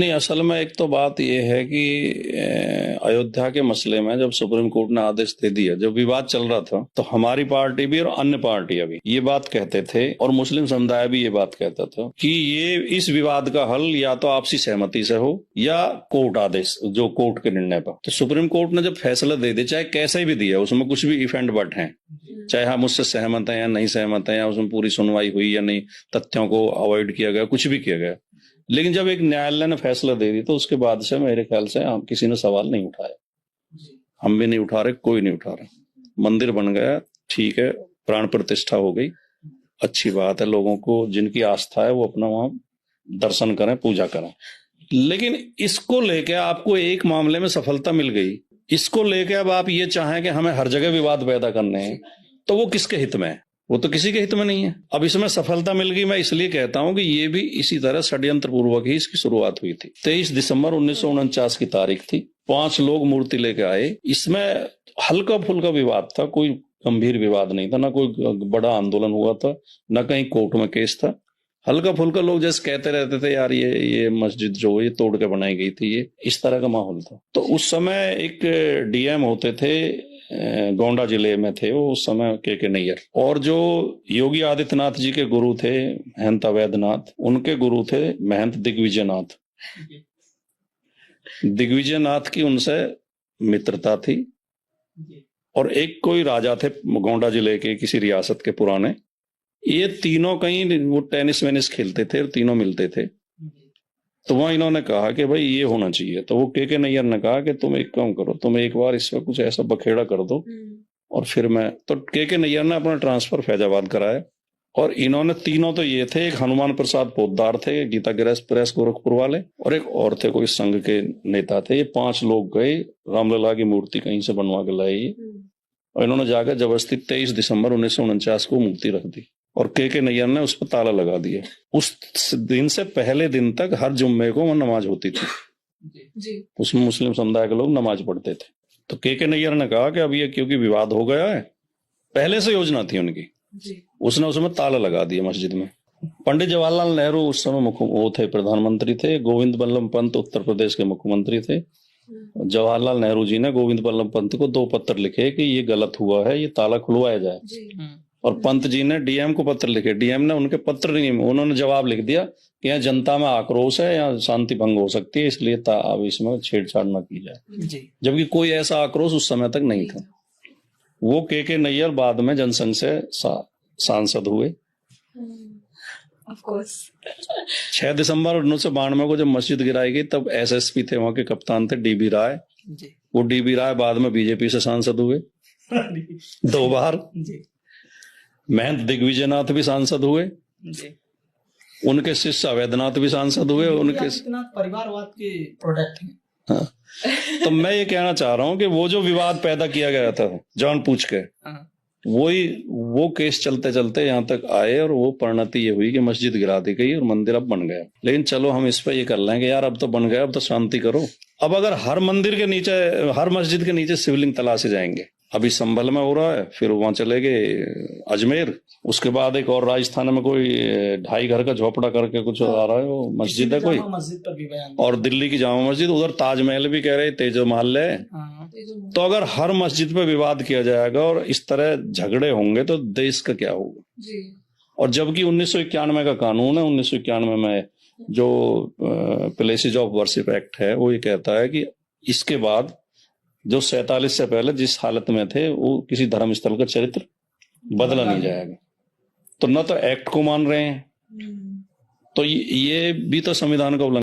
नहीं, असल में एक तो बात यह है कि अयोध्या के मसले में जब सुप्रीम कोर्ट ने आदेश दे दिया, जब विवाद चल रहा था, तो हमारी पार्टी भी और अन्य पार्टियां भी ये बात कहते थे और मुस्लिम समुदाय भी ये बात कहता था कि ये इस विवाद का हल या तो आपसी सहमति से हो या कोर्ट आदेश, जो कोर्ट के निर्णय पर। तो सुप्रीम कोर्ट ने जब फैसला दे दिया, चाहे कैसे भी दिया, उसमें कुछ भी इफ एंड बट है, चाहे हम उससे सहमत हैं या नहीं सहमत हैं, या उसमें पूरी सुनवाई हुई या नहीं, तथ्यों को अवॉइड किया गया, कुछ भी किया गया, लेकिन जब एक न्यायालय ने फैसला दे दी तो उसके बाद से मेरे ख्याल से हम किसी ने सवाल नहीं उठाया, हम भी नहीं उठा रहे, कोई नहीं उठा रहा। मंदिर बन गया, ठीक है, प्राण प्रतिष्ठा हो गई, अच्छी बात है, लोगों को जिनकी आस्था है वो अपना वहां दर्शन करें, पूजा करें। लेकिन इसको लेके आपको एक मामले में सफलता मिल गई, इसको लेके अब आप ये चाहें कि हमें हर जगह विवाद पैदा करने हैं, तो वो किसके हित में है? वो तो किसी के हित में नहीं है। अब इसमें सफलता मिल गई, मैं इसलिए कहता हूं कि ये भी इसी तरह षड्यंत्र पूर्वक ही इसकी शुरुआत हुई थी। 23 दिसंबर 1949 की तारीख थी, 5 लोग मूर्ति लेके आए, इसमें हल्का फुल्का विवाद था, कोई गंभीर विवाद नहीं था, ना कोई बड़ा आंदोलन हुआ था, ना कहीं कोर्ट में केस था, हल्का फुल्का लोग जैसे कहते रहते थे यार ये मस्जिद जो ये तोड़ के बनाई गई थी, ये इस तरह का माहौल था। तो उस समय एक डीएम होते थे, गोंडा जिले में थे वो उस समय, के नैयर, और जो योगी आदित्यनाथ जी के गुरु थे महंत अवैधनाथ, उनके गुरु थे महंत दिग्विजयनाथ। दिग्विजयनाथ की उनसे मित्रता थी, और एक कोई राजा थे गोंडा जिले के किसी रियासत के पुराने, ये तीनों कहीं वो टेनिस वेनिस खेलते थे और तीनों मिलते थे। तो वहां इन्होंने कहा कि भाई ये होना चाहिए, तो वो के नैयर ने कहा कि तुम एक काम करो, तुम एक बार इस पर कुछ ऐसा बखेड़ा कर दो और फिर मैं, तो के नैयर ने अपना ट्रांसफर फैजाबाद कराया, और इन्होंने तीनों तो ये थे, एक हनुमान प्रसाद पोद्दार थे गीता प्रेस गोरखपुर वाले, और एक और थे कोई संघ के नेता थे, ये 5 लोग गए, रामलला की मूर्ति कहीं से बनवा के लाए, और इन्होंने जाकर जबरदस्ती 23 दिसंबर 1949 को मूर्ति रख दी, और के नैयर ने उस पर ताला लगा दिया। उस दिन से पहले दिन तक हर जुम्मे को वहां नमाज होती थी जी। उसमें मुस्लिम समुदाय के लोग नमाज पढ़ते थे। तो के नैयर ने कहा कि अब ये क्योंकि विवाद हो गया है, पहले से योजना थी उनकी जी। उसने उसमें ताला लगा दिया मस्जिद में। पंडित जवाहरलाल नेहरू उस समय वो थे, प्रधानमंत्री थे, गोविंद बल्लभ पंत उत्तर प्रदेश के मुख्यमंत्री थे। जवाहरलाल नेहरू जी ने गोविंद बल्लभ पंत को 2 पत्र लिखे कि ये गलत हुआ है, ये ताला खुलवाया जाए, और पंत जी ने डीएम को पत्र लिखे, डीएम ने उनके पत्र नहीं, उन्होंने जवाब लिख दिया कि यहाँ जनता में आक्रोश है, यहाँ शांति भंग हो सकती है, इसलिए अब इसमें छेड़छाड़ न की जाए, जबकि कोई ऐसा आक्रोश उस समय तक नहीं था। वो के नैयर बाद में जनसंघ से सांसद हुए। ऑफ कोर्स 6 दिसंबर 1992 को जब मस्जिद गिराई गई, तब एसएसपी थे, वहां के कप्तान थे डीबी राय जी। वो डीबी राय बाद में बीजेपी से सांसद हुए 2 बार जी। महंत दिग्विजयनाथ भी सांसद हुए जी। उनके शिष्य अवैधनाथ भी सांसद हुए, उनके परिवारवाद के प्रोडक्ट हैं। हाँ। तो मैं ये कहना चाह रहा हूं कि वो जो विवाद पैदा किया गया था जानबूझ के, वो केस चलते चलते यहाँ तक आए, और वो परिणति ये हुई कि मस्जिद गिरा दी गई और मंदिर अब बन गया। लेकिन चलो हम इस पे ये कर लेंगे यार, अब तो बन गया, अब तो शांति करो। अब अगर हर मंदिर के नीचे, हर मस्जिद के नीचे शिवलिंग तलाशे जाएंगे, अभी संभल में हो रहा है, फिर वहां चले गए अजमेर, उसके बाद एक और राजस्थान में कोई 2.5 घर का झोपड़ा करके कुछ आ रहा है, वो मस्जिद है कोई, मस्जिद पर भी बयान, और दिल्ली की जामा मस्जिद, उधर ताजमहल भी कह रहे तेजो महल है। तो अगर हर मस्जिद पे विवाद किया जाएगा और इस तरह झगड़े होंगे तो देश का क्या होगा। और जबकि 1991 का कानून है, 1991 में जो प्लेसेस ऑफ वर्शिप एक्ट है, वो ये कहता है कि इसके बाद जो 47 से पहले जिस हालत में थे, वो किसी धर्म स्थल का चरित्र बदला नहीं जाएगा। तो न तो एक्ट को मान रहे हैं, तो ये भी तो संविधान का उल्लंघन